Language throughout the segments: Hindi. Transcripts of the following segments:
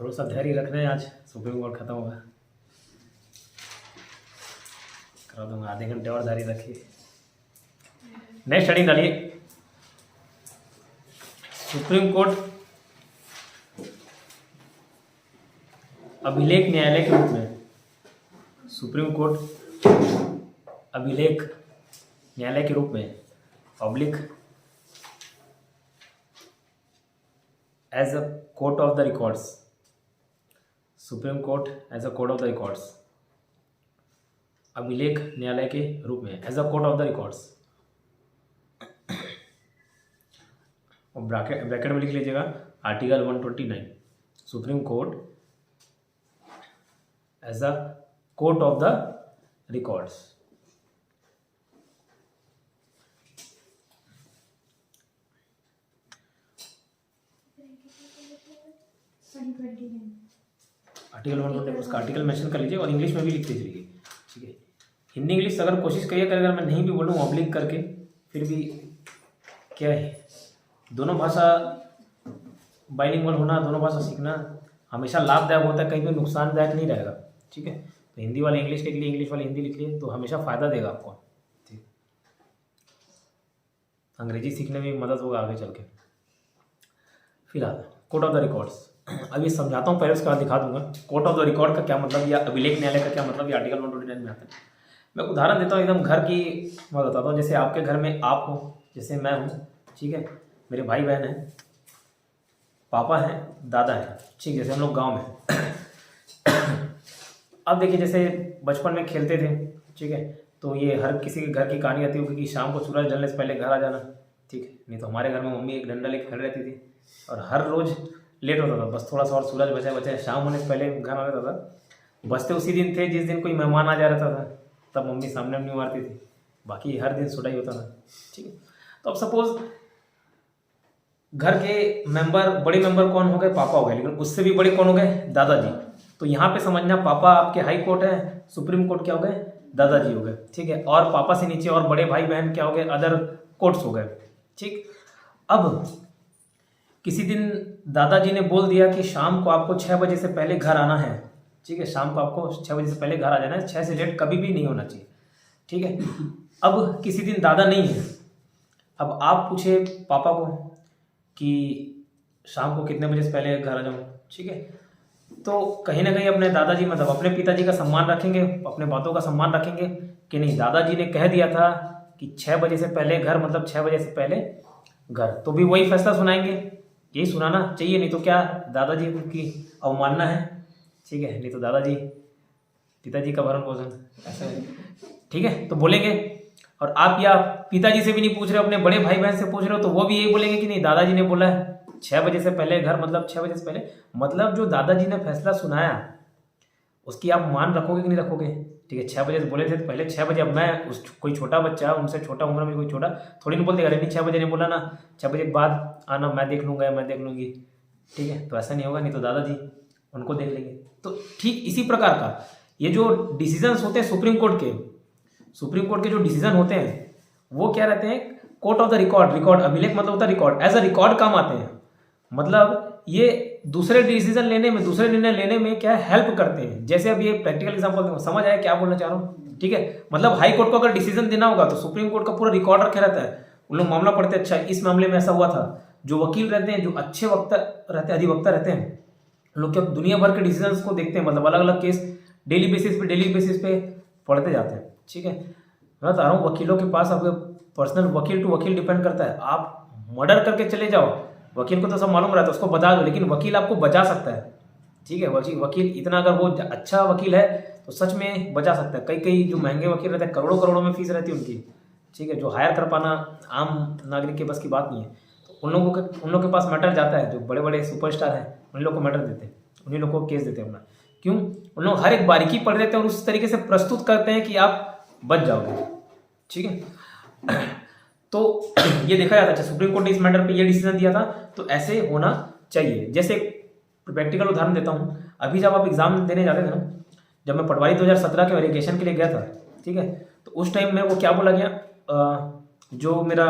थोड़ा सा धैर्य रखना है, आज सुप्रीम कोर्ट खत्म होगा, करा दूंगा। आधे घंटे और धैर्य रखिए। नेक्स्ट हेडिंग डालिए, सुप्रीम कोर्ट अभिलेख न्यायालय के रूप में। सुप्रीम कोर्ट अभिलेख न्यायालय के रूप में, public as a court of the records. Supreme court as a court of the records, अभिलेख न्यायालय के रूप में, as a court of the records. और ब्रैकेट में लिख लीजिएगा article 129, supreme court as a court of the records. Article 129 उसका आर्टिकल मेंशन कर लीजिए और इंग्लिश में भी लिखते चलिए, ठीक है। हिंदी इंग्लिश अगर कोशिश करिए अगर मैं नहीं भी बोलूँ ऑब्लिक करके, फिर भी क्या है, दोनों भाषा बाइलिंगुअल होना, दोनों भाषा सीखना हमेशा लाभदायक होता है, कहीं भी नुकसानदायक नहीं रहेगा, ठीक है। तो हिंदी वाले इंग्लिश के लिए, इंग्लिश वाले हिंदी लिख लिए तो हमेशा फ़ायदा देगा आपको, ठीक। अंग्रेजी सीखने में भी मदद होगा आगे चल के। फिलहाल कोर्ट ऑफ द रिकॉर्ड्स अब ये समझाता हूँ, पहले उसके बाद दिखा दूंगा कोर्ट ऑफ द रिकॉर्ड का क्या मतलब या अभिलेख न्यायालय का क्या मतलब, ये आर्टिकल 129 में आता है। मैं उदाहरण देता हूँ, एकदम घर की बात बताता हूँ। जैसे आपके घर में आप हो, जैसे मैं हूँ, ठीक है, मेरे भाई बहन हैं, पापा हैं, दादा हैं, ठीक। जैसे हम लोग गाँव में अब देखिए जैसे बचपन में खेलते थे, ठीक है, तो ये हर किसी के घर की कहानी आती होगी कि शाम को सूरज ढलने से पहले घर आ जाना, ठीक है। नहीं तो हमारे घर में मम्मी एक डंडा लेकर खड़ी रहती थी और हर रोज़ लेट होता था, बस थोड़ा सा और सूरज बचे शाम होने से पहले घर आ जाता था। बचते उसी दिन थे जिस दिन कोई मेहमान आ जा रहा था, तब मम्मी सामने नहीं मारती थी, बाकी हर दिन सुटाई होता था, ठीक है। तो अब सपोज घर के मेंबर, बड़े मेंबर कौन हो गए, पापा हो गए, लेकिन उससे भी बड़े कौन हो गए, दादाजी। तो यहाँ पे समझना पापा आपके हाई कोर्ट है, सुप्रीम कोर्ट क्या हो गए, दादाजी हो गए, ठीक है। और पापा से नीचे और बड़े भाई बहन क्या हो गए, अदर कोर्ट्स हो गए, ठीक। अब किसी दिन दादाजी ने बोल दिया कि शाम को आपको 6 बजे से पहले घर आना है, ठीक है, शाम को आपको 6 बजे से पहले घर आ जाना है, 6 से लेट कभी भी नहीं होना चाहिए, ठीक है। अब किसी दिन दादा नहीं है, अब आप पूछे पापा को कि शाम को कितने बजे से पहले घर आ जाऊँ, ठीक है। तो कहीं ना कहीं अपने दादाजी मतलब अपने पिताजी का सम्मान रखेंगे, अपने बातों का सम्मान रखेंगे कि नहीं दादाजी ने कह दिया था कि 6 बजे से पहले घर, मतलब 6 बजे से पहले घर, तो भी वही फैसला सुनाएंगे, यही सुनाना चाहिए। नहीं तो क्या दादाजी की अवमानना है, ठीक है, नहीं तो दादाजी पिताजी का भरण पोषण ऐसा है, ठीक है, तो बोलेंगे। और आप या पिताजी से भी नहीं पूछ रहे हो, अपने बड़े भाई बहन से पूछ रहे हो, तो वो भी यही बोलेंगे कि नहीं दादाजी ने बोला है 6 बजे से पहले घर, मतलब 6 बजे से पहले, मतलब जो दादाजी ने फैसला सुनाया उसकी आप मान रखोगे कि नहीं रखोगे, ठीक है। 6 बजे से बोले थे तो पहले 6 बजे, अब मैं उस कोई छोटा बच्चा, उनसे छोटा उम्र में कोई छोटा थोड़ी नहीं बोल देगा, नहीं 6 बजे नहीं बोला ना, 6 बजे के बाद आना, मैं देख लूँगा या मैं देख लूँगी, ठीक है। तो ऐसा नहीं होगा, नहीं तो दादाजी उनको देख लेंगे। तो ठीक इसी प्रकार का ये जो डिसीजंस होते हैं सुप्रीम कोर्ट के जो डिसीजन होते हैं वो क्या रहते हैं, कोर्ट ऑफ द रिकॉर्ड, अभिलेख मतलब होता है रिकॉर्ड, एज अ रिकॉर्ड काम आते हैं। मतलब ये दूसरे डिसीजन लेने में, दूसरे निर्णय लेने में क्या हेल्प करते हैं। जैसे अब ये प्रैक्टिकल एग्जांपल समझ आया क्या बोलना चाह रहा हूँ, ठीक है। मतलब हाई कोर्ट को अगर डिसीजन देना होगा तो सुप्रीम कोर्ट का पूरा रिकॉर्ड रखे रहता है, उन लोग मामला पढ़ते हैं, अच्छा इस मामले में ऐसा हुआ था। जो वकील रहते हैं, जो अच्छे वक्ता रहते हैं, अधिवक्ता रहते हैं, लोग क्या दुनिया भर के डिसीजन को देखते हैं, मतलब अलग अलग केस डेली बेसिस पे पढ़ते जाते हैं, ठीक है। मैं बता रहा हूँ वकीलों के पास अब पर्सनल वकील टू वकील डिपेंड करता है। आप मर्डर करके चले जाओ, वकील को तो सब मालूम रहता है, उसको बता दो, लेकिन वकील आपको बचा सकता है, ठीक है। वकील इतना अगर वो अच्छा वकील है तो सच में बचा सकता है। कई जो महंगे वकील रहते हैं, करोड़ों में फीस रहती है उनकी, ठीक है, जो हायर कर पाना आम नागरिक के बस की बात नहीं है। तो उन लोगों के पास मैटर जाता है, जो बड़े बड़े सुपरस्टार हैं उन लोग को मैटर देते हैं, उन्हीं लोगों को केस देते हैं अपना। क्यों? उन लोग हर एक बारीकी पढ़ लेते हैं और उस तरीके से प्रस्तुत करते हैं कि आप बच जाओगे, ठीक है। तो ये देखा जाता है, अच्छा सुप्रीम कोर्ट ने इस मैटर पे ये डिसीजन दिया था तो ऐसे होना चाहिए। जैसे प्रैक्टिकल उदाहरण देता हूँ, अभी जब आप एग्जाम देने जाते थे ना, जब मैं पटवारी 2017 के वेरिफिकेशन के लिए गया था, ठीक है, तो उस टाइम में वो क्या बोला गया, जो मेरा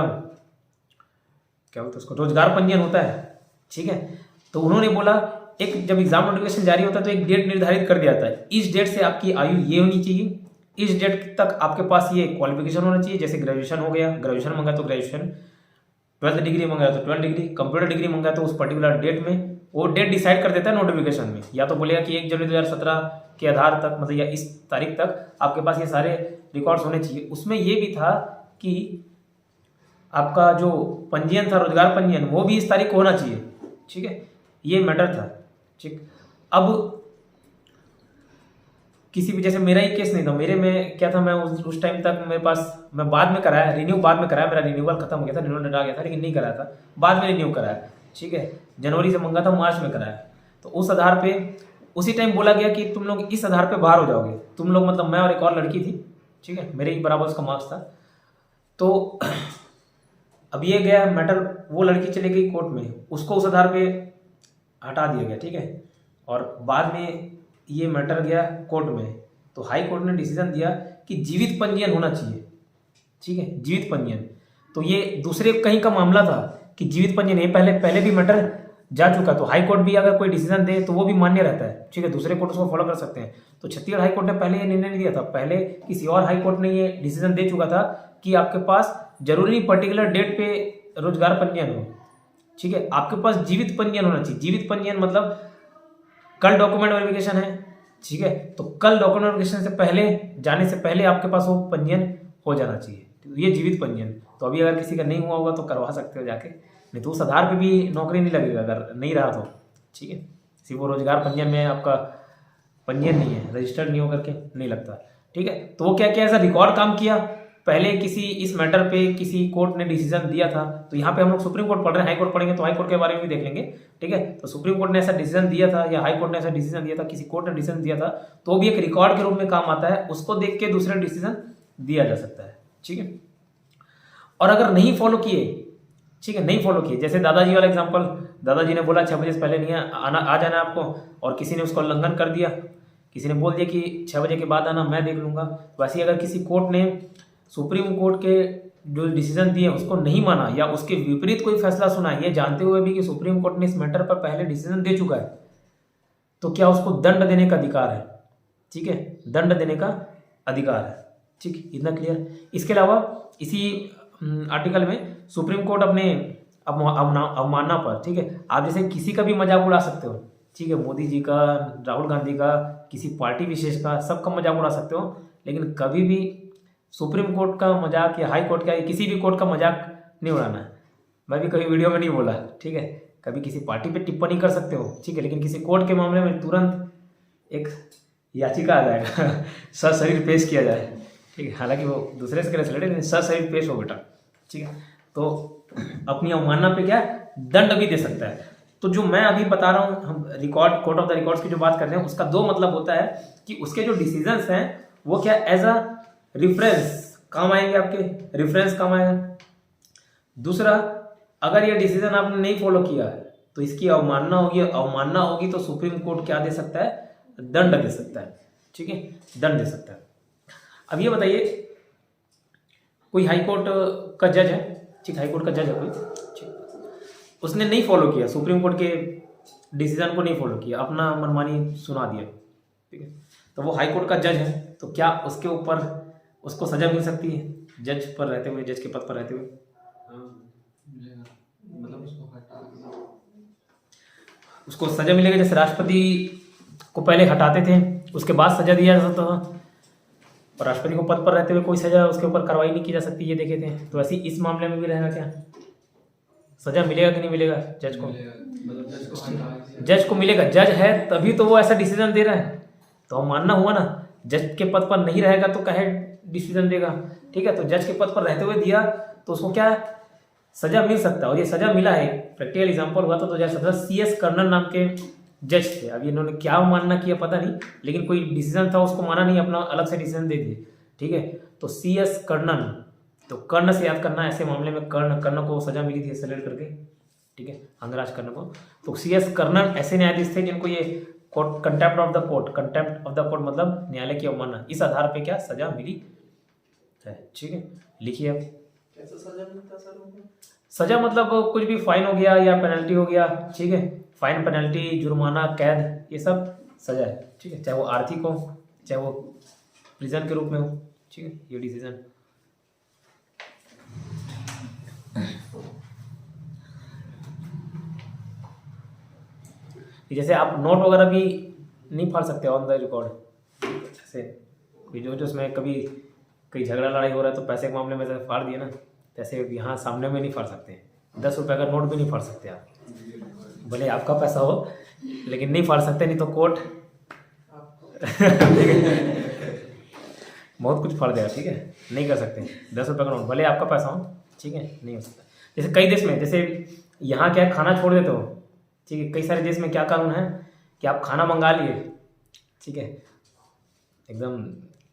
क्या बोलते हैं उसको, रोजगार पंजीयन होता है, ठीक है, तो उन्होंने बोला एक जब एग्जाम नोटिफिकेशन जारी होता है तो एक डेट निर्धारित कर दिया जाता है, इस डेट से आपकी आयु ये होनी चाहिए, इस डेट तक आपके पास ये क्वालिफिकेशन होना चाहिए, जैसे ग्रेजुएशन हो गया, ग्रेजुएशन मांगा तो ग्रेजुएशन, 12th डिग्री मांगा तो 12th डिग्री, कंप्यूटर डिग्री मांगा तो उस पर्टिकुलर डेट में, वो डेट डिसाइड कर देता है नोटिफिकेशन में, या तो बोलेगा कि 1 जनवरी 2017 के आधार तक, मतलब या इस तारीख तक आपके पास ये सारे रिकॉर्ड्स होने चाहिए। उसमें ये भी था कि आपका जो पंजीयन था, रोजगार पंजीयन, वो भी इस तारीख को होना चाहिए, ठीक है, ये मैटर था, ठीक। अब किसी भी, जैसे मेरा ही केस नहीं था, मेरे में क्या था, मैं उस टाइम तक मेरे पास, मैं बाद में कराया, रिन्यू बाद में कराया, मेरा रिन्यूअल खत्म हो गया था, रिन्यूअल डेट आ गया था, लेकिन नहीं कराया था, बाद में रिन्यू कराया, ठीक है, जनवरी से मंगा था, मार्च में कराया। तो उस आधार पे उसी टाइम बोला गया कि तुम लोग इस आधार पे बाहर हो जाओगे, तुम लोग, मतलब मैं और एक और लड़की थी, ठीक है, मेरे ही बराबर उसका मार्क्स था। तो अब ये गया मैटर, वो लड़की चली गई कोर्ट में, उसको उस आधार पे हटा दिया गया, ठीक है, और बाद में ये मैटर गया कोर्ट में, तो हाई कोर्ट ने डिसीजन दिया कि जीवित पंजीयन होना चाहिए, ठीक है, जीवित पंजीयन। तो ये दूसरे कहीं का मामला था कि जीवित पंजीयन, ये पहले भी मैटर जा चुका, तो हाई कोर्ट भी अगर कोई डिसीजन दे तो वो भी मान्य रहता है, ठीक है, दूसरे कोर्ट उसको फॉलो कर सकते हैं। तो छत्तीसगढ़ हाई कोर्ट ने पहले ये निर्णय नहीं दिया था, पहले किसी और हाई कोर्ट ने ये डिसीजन दे चुका था कि आपके पास जरूरी नहीं पर्टिकुलर डेट पे रोजगार पंजीयन हो, ठीक है, आपके पास जीवित पंजीयन होना चाहिए। जीवित पंजीयन मतलब कल डॉक्यूमेंट वेरिफिकेशन है, ठीक है, तो कल डॉक्यूमेंट वेरिफिकेशन से पहले, जाने से पहले आपके पास वो पंजीयन हो जाना चाहिए, तो ये जीवित पंजीयन। तो अभी अगर किसी का नहीं हुआ होगा तो करवा सकते हो जाके, नहीं तो उस आधार पे भी नौकरी नहीं लगेगा अगर नहीं रहा तो, ठीक है, सिर्फ वो रोजगार पंजीयन में आपका पंजीयन नहीं है, रजिस्टर्ड नहीं होकर के नहीं लगता, ठीक है। तो वो क्या किया, ऐसा रिकॉर्ड काम किया, पहले किसी इस मैटर पे किसी कोर्ट ने डिसीजन दिया था, तो यहाँ पे हम लोग सुप्रीम कोर्ट पढ़ रहे हैं, हाई कोर्ट पढ़ेंगे तो हाई कोर्ट के बारे में भी देख लेंगे, ठीक है। तो सुप्रीम कोर्ट ने ऐसा डिसीजन दिया था या हाई कोर्ट ने ऐसा डिसीजन दिया था, किसी कोर्ट ने डिसीजन दिया था, तो वो भी एक रिकॉर्ड के रूप में काम आता है, उसको देख के दूसरा डिसीजन दिया जा सकता है, ठीक है। और अगर नहीं फॉलो किए, ठीक है, नहीं फॉलो किए, जैसे दादाजी वाला एग्जाम्पल, दादाजी ने बोला 6 बजे से पहले नहीं आना, आ जाना आपको, और किसी ने उसका उल्लंघन कर दिया, किसी ने बोल दिया कि 6 बजे के बाद आना, मैं देख लूंगा। वैसे अगर किसी कोर्ट ने सुप्रीम कोर्ट के जो डिसीजन दिए उसको नहीं माना या उसके विपरीत कोई फैसला सुना, ये जानते हुए भी कि सुप्रीम कोर्ट ने इस मैटर पर पहले डिसीजन दे चुका है, तो क्या उसको दंड देने का अधिकार है, ठीक है, दंड देने का अधिकार है, ठीक, इतना क्लियर। इसके अलावा इसी आर्टिकल में सुप्रीम कोर्ट अपने अवमानना पर, ठीक है, आप जैसे किसी का भी मजाक उड़ा सकते हो, ठीक है, मोदी जी का, राहुल गांधी का, किसी पार्टी विशेष का, सबका मजाक उड़ा सकते हो, लेकिन कभी भी सुप्रीम कोर्ट का मजाक या हाई कोर्ट का या किसी भी कोर्ट का मजाक नहीं उड़ाना है। मैं भी कभी वीडियो में नहीं बोला, ठीक है, कभी किसी पार्टी पे टिप्पणी कर सकते हो, ठीक है, लेकिन किसी कोर्ट के मामले में तुरंत एक याचिका आ जाएगा सशरीर पेश किया जाए, ठीक है, हालांकि वो दूसरे से केस लड़े, लेकिन सशरीर पेश हो बेटा, ठीक है, तो अपनी अवमानना पे क्या दंड भी दे सकता है। तो जो मैं अभी बता रहा हूँ, हम record, court of the records की जो बात कर रहे हैं, उसका 2 मतलब होता है कि उसके जो डिसीजंस हैं वो क्या एज अ रिफरेंस काम आएंगे, आपके रिफरेंस काम आएगा। दूसरा, अगर ये डिसीजन आपने नहीं फॉलो किया है तो इसकी अवमानना होगी, अवमानना होगी तो सुप्रीम कोर्ट क्या दे सकता है, दंड दे सकता है, ठीक है, दंड दे सकता है। अब ये बताइए, कोई हाई कोर्ट का जज है, ठीक, हाई कोर्ट का जज है कोई, ठीक, उसने नहीं फॉलो किया, सुप्रीम कोर्ट के डिसीजन को नहीं फॉलो किया, अपना मनमानी सुना दिया, ठीक है, तो वो हाई कोर्ट का जज है, तो क्या उसके ऊपर उसको सजा मिल सकती है, जज पर रहते हुए, जज के पद पर रहते हुए? मतलब उसको सजा मिलेगा, जैसे राष्ट्रपति को पहले हटाते थे उसके बाद सजा दिया जाता था, और राष्ट्रपति को पद पर रहते हुए कोई सजा उसके ऊपर कार्रवाई नहीं की जा सकती, ये देखे थे। तो ऐसे इस मामले में भी रहेगा, क्या सजा मिलेगा कि नहीं मिलेगा जज को? मतलब जज को मिलेगा, जज है तभी तो वो ऐसा डिसीजन दे रहा है, तो मानना हुआ ना, जज के पद पर नहीं रहेगा तो कहे डिसीजन देगा, ठीक है, तो जज के पद पर रहते हुए दिया तो उसको क्या सजा मिल सकता है, और ये सजा मिला है। प्रैक्टिकल एग्जांपल हुआ था 2017, CS कर्नन नाम के जज थे, अभी इन्होंने क्या मानना किया पता नहीं, लेकिन कोई डिसीजन था उसको माना नहीं, अपना अलग से डिसीजन दे दिए, ठीक है, तो CS कर्नन, तो कर्ण से याद करना, ऐसे मामले में कर्ण को सजा मिली थी सेलेक्ट करके, ठीक है, अंगराज कर्ण को। तो CS कर्नन ऐसे न्यायाधीश थे जिनको ये court contempt of the court, contempt of the court मतलब न्यायालय की अवमानना, इस आधार पे क्या सजा मिली है, ठीक है, लिखिए आप। कैसा सजा मिलता सर उनको? सजा मतलब कुछ भी फाइन हो गया या पेनल्टी हो गया, ठीक है, फाइन, पेनल्टी, जुर्माना, कैद, ये सब सजा है, ठीक है, चाहे वो आर्थिक हो चाहे वो प्रिजन के रूप में हो, ठीक है, ये डिसीजन। जैसे आप नोट वगैरह भी नहीं फाड़ सकते ऑन द रिकॉर्ड, जैसे कोई जो उसमें कभी कहीं झगड़ा लड़ाई हो रहा है तो पैसे के मामले में जैसे फाड़ दिए ना, जैसे यहाँ सामने में नहीं फाड़ सकते, 10 रुपये का नोट भी नहीं फाड़ सकते आप, भले आपका पैसा हो लेकिन नहीं फाड़ सकते, नहीं तो कोर्ट बहुत कुछ फाड़ देगा, ठीक है, नहीं कर सकते। 10 रुपये का नोट भले आपका पैसा हो, ठीक है, नहीं हो सकता। जैसे कई देश में, जैसे यहाँ क्या खाना छोड़ देते हो, ठीक है, कई सारे देश में क्या कानून है कि आप खाना मंगा लिए, ठीक है, एकदम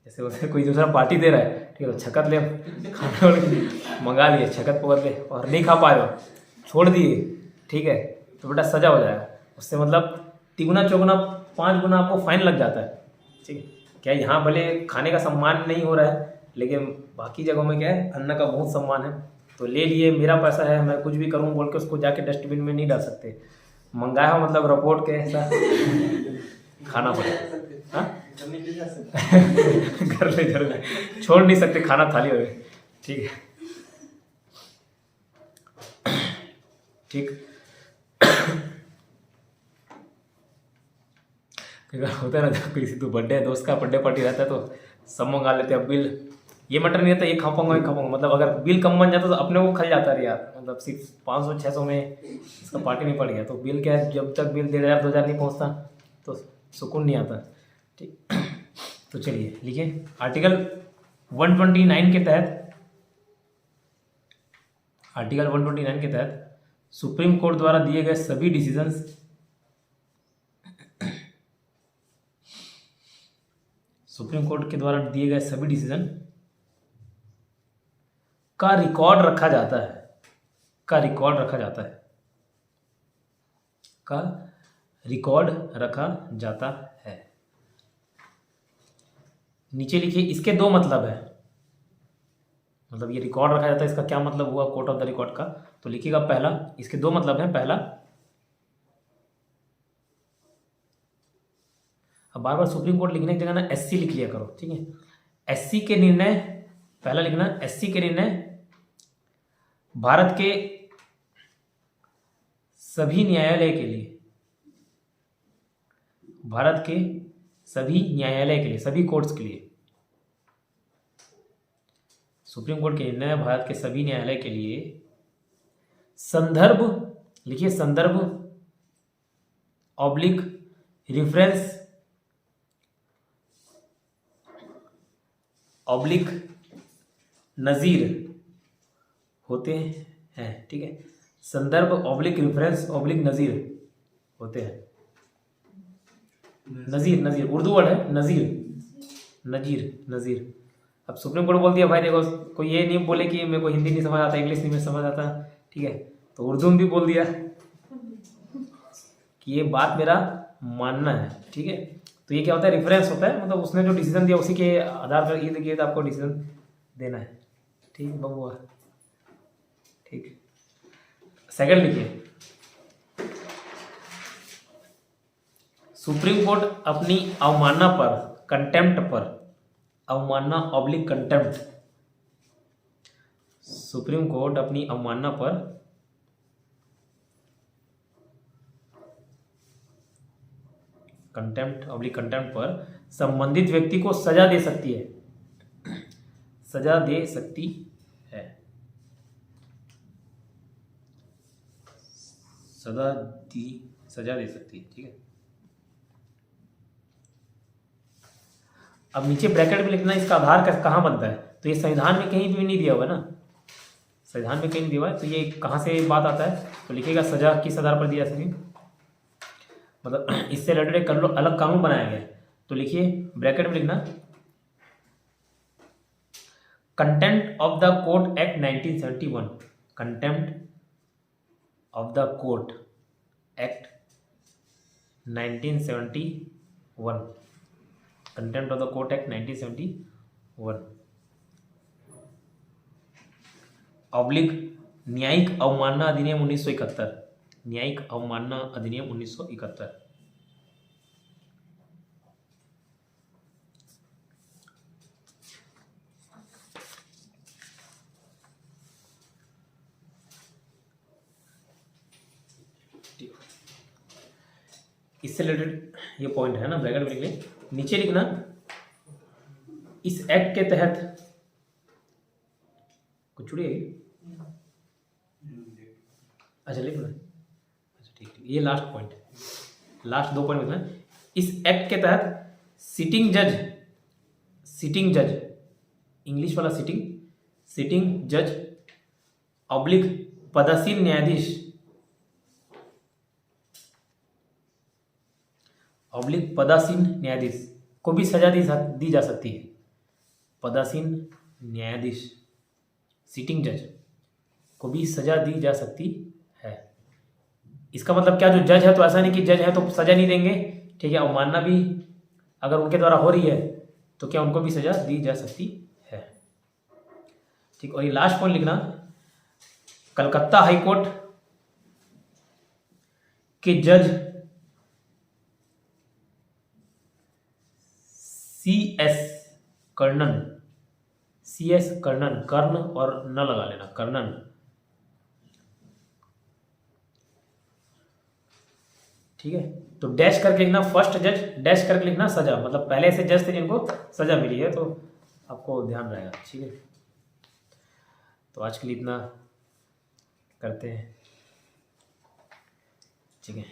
जैसे उसे कोई दूसरा पार्टी दे रहा है, ठीक है, तो छकत ले खाना मंगा लिए, छकत पकड़ ले और नहीं खा पा रहे हो, छोड़ दिए, ठीक है, तो बेटा सजा हो जाएगा उससे, मतलब तिगुना चौगुना 5 गुना आपको फाइन लग जाता है, ठीक है। क्या यहाँ भले खाने का सम्मान नहीं हो रहा है, लेकिन बाकी जगहों में क्या है, अन्न का बहुत सम्मान है, तो ले लिए, मेरा पैसा है, मैं कुछ भी करूँ बोल के उसको जाके डस्टबिन में नहीं डाल सकते, मंगाया हो मतलब रिपोर्ट के ऐसा खाना पड़ेगा, हाँ घर ले छोड़ नहीं सकते, खाना थाली हो, ठीक है, ठीक। होता है ना, जब किसी तो बर्थडे दोस्त का बर्थडे पार्टी रहता है तो सब मंगा लेते हैं, बिल ये मटर नहीं रहता, ये खा पाऊंगा, ये खा पाऊंगा, मतलब अगर बिल कम बन जाता तो अपने को खल जाता है यार, मतलब सिर्फ 500-600 में इसका पार्टी नहीं पड़ गया, तो बिल क्या है, जब तक बिल 1500-2000 नहीं पहुंचता तो सुकून नहीं आता, ठीक। तो चलिए लिखिए, आर्टिकल 129 के तहत, आर्टिकल 129 के तहत सुप्रीम कोर्ट द्वारा दिए गए सभी डिसीजंस, सुप्रीम कोर्ट के द्वारा दिए गए सभी डिसीजन का रिकॉर्ड रखा जाता है, का रिकॉर्ड रखा जाता है, का रिकॉर्ड रखा जाता है। नीचे लिखिए, इसके 2 मतलब है, मतलब ये रिकॉर्ड रखा जाता है, इसका क्या मतलब हुआ कोर्ट ऑफ द रिकॉर्ड का, तो लिखिएगा पहला, इसके 2 मतलब है, पहला, अब बार बार सुप्रीम कोर्ट लिखने की जगह ना एससी लिख लिया करो, ठीक है, एससी के निर्णय, पहला लिखना, एससी के निर्णय भारत के सभी न्यायालय के लिए, भारत के सभी न्यायालय के लिए, सभी कोर्ट्स के लिए, सुप्रीम कोर्ट के निर्णय भारत के सभी न्यायालय के लिए संदर्भ, लिखिए संदर्भ ऑब्लिक रिफरेंस ऑब्लिक नज़ीर होते हैं, ठीक है, संदर्भ ऑब्लिक रिफरेंस ऑब्लिक नज़ीर होते हैं, नज़ीर, नज़ीर उर्दू वर्ड है, नज़ीर, नज़ीर, नज़ीर। अब सुप्रीम कोर्ट बोल दिया भाई देखो, कोई ये नहीं बोले कि मेरे को हिंदी नहीं समझ आता, इंग्लिश नहीं समझ आता, ठीक है, तो उर्दू में भी बोल दिया कि ये बात मेरा मानना है, ठीक है, तो ये क्या होता है, रेफरेंस होता है, मतलब उसने जो डिसीजन दिया उसी के आधार पर ये देखिए आपको डिसीजन देना है, ठीक बबुआ, ठीक। सेकंड लिखिए, सुप्रीम कोर्ट अपनी अवमानना पर, कंटेम्प्ट पर, अवमानना ऑब्लिक कंटेम्प्ट, सुप्रीम कोर्ट अपनी अवमानना पर कंटेम्प्ट ऑब्लिक कंटेम्प्ट पर संबंधित व्यक्ति को सजा दे सकती है, सजा दे सकती है, सजा दे सकती है, ठीक है। अब नीचे ब्रैकेट में लिखना इसका आधार कहाँ बनता है, तो ये संविधान में कहीं भी नहीं दिया हुआ है ना, संविधान में कहीं नहीं दिया हुआ है, तो ये कहाँ से बात आता है, तो लिखिएगा सजा किस आधार पर दिया सके, मतलब इससे रिलेटेड एक अलग कानून बनाया गया है, तो लिखिए ब्रैकेट में लिखना contempt of the court act 1971, contempt of the court act 1971, contempt of the court act 1971 oblique न्यायिक अवमानना अधिनियम 1971, न्यायिक अवमानना अधिनियम 1971। इससे रिलेटेड ये पॉइंट है ना, ब्रैकेट में लिख लें, नीचे लिखना इस एक्ट के तहत कुछ छुड़ी है। अच्छा लिख लो, अच्छा ठीक ठीक, ये लास्ट पॉइंट है, लास्ट 2 पॉइंट लिखना। इस एक्ट के तहत सिटिंग जज इंग्लिश वाला सिटिंग जज ऑब्लिक पदासीन न्यायाधीश को भी सजा दी जा सकती है। पदासीन न्यायाधीश सिटिंग जज को भी सजा दी जा सकती है। इसका मतलब क्या, जो जज है तो ऐसा नहीं कि जज है तो सजा नहीं देंगे, ठीक है, अवमानना भी अगर उनके द्वारा हो रही है तो क्या उनको भी सजा दी जा सकती है। ठीक, और ये लास्ट पॉइंट लिखना, कलकत्ता हाई कोर्ट के जज CS कर्णन, कर्ण और न लगा लेना, कर्णन, ठीक है। तो डैश करके लिखना फर्स्ट जज, डैश करके लिखना सजा, मतलब पहले से जज थे जिनको सजा मिली है, तो आपको ध्यान रहेगा, ठीक है। तो आज के लिए इतना करते हैं, ठीक है।